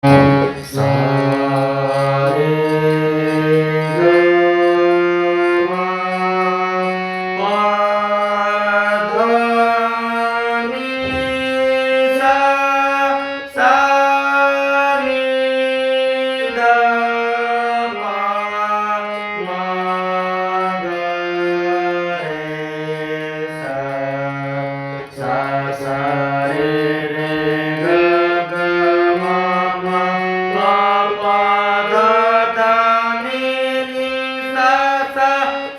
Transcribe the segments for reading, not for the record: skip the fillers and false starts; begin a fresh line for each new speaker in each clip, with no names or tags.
सा रे ग मा पा धा नी सा सा नी ध पा मा ग रे सा सा रे रे ग ग मा मा पा पा ध ध नी नी सा सा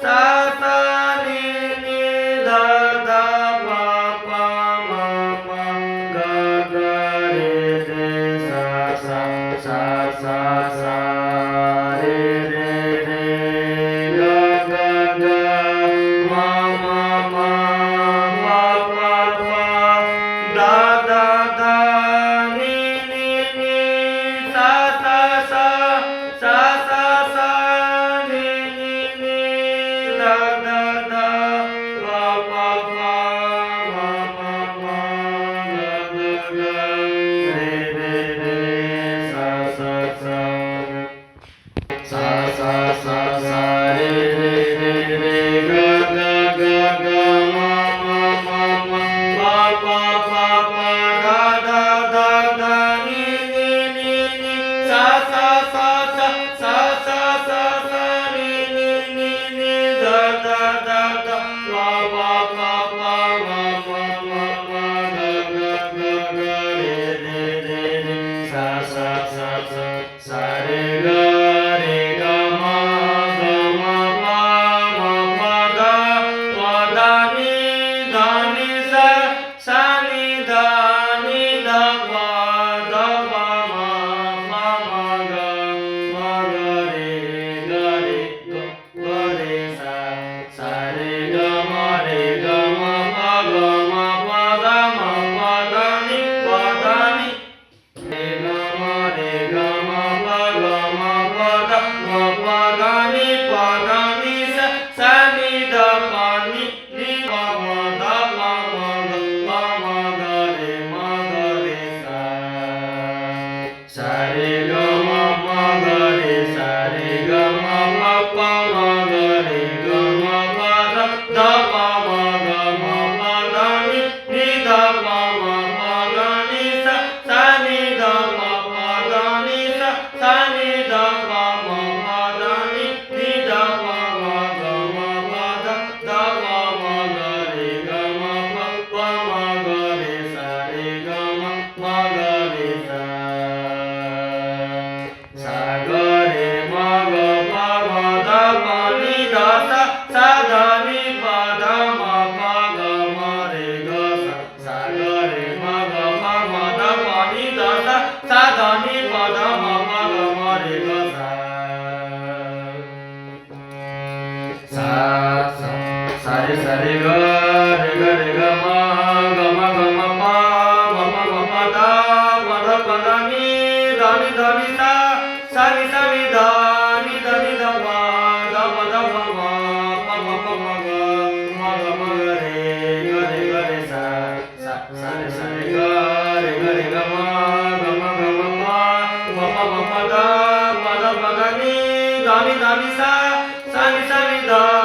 सा सा नी नी ध ध पा पा मा मा ग ग रे रे सा सा सा सा सा रे रे रे ग ग ग मा मा मा पा पा पा दा दा दा नी नी नी सा सा सा सा सा सा नी नी नी दा दा दा पा पा पा मा मा मा ग ग ग रे रे रे सा सा सा सा सा सा सा रे रे रे रे ग ग ग ग मा मा मा मा पा पा पा पा धा धा धा धा नी नी नी नी सा सा सा सा सा सा सा सा नी नी नी नी धा धा धा धा पा पा पा पा मा मा मा मा ग ग ग ग रे रे रे रे सा सा सा सा सा रे ग रे ग मा पा मा पा धा नी धा नी सा सा नी धा नी धा पा धा पा मा ग रे ग रे सा सा रे ग मा पा धा पा धा नी पा धा नी रे ग मा पा धा पा धा नी पा धा नी सा सा नी धा पा नी नी पा मा धा पा मा ग रे सा सा रे ग मा ग रे सा रे ग मा पा मा ग रे ग मा पा धा पा मा पा धा नी नी धा पा मा ग नी सा सा नी धा पा धा नी सा सा नी धा पा मा धा नी नी धा पा ग मा धा पा मा ग रे ग मा पा मा ग रे सा रे ग मा ग रे सा सा ग रे मा ग पा मा धा पा नी धा सा सा धा नी पा धा मा पा ग मा रे ग सा सा ग रे मा ग पा मा धा पा नी धा सा सा धा नी पा धा मा पा ग मा रे ग सा सा सा सा रे ग ग मा ग मा पा मा धा पा धा नी धा नी सा सा नी धा नी धा पा धा पा मा ग मा ग रे सा सा सा रे ग मा पा धा पा धा नी धा नी सा सा नी धा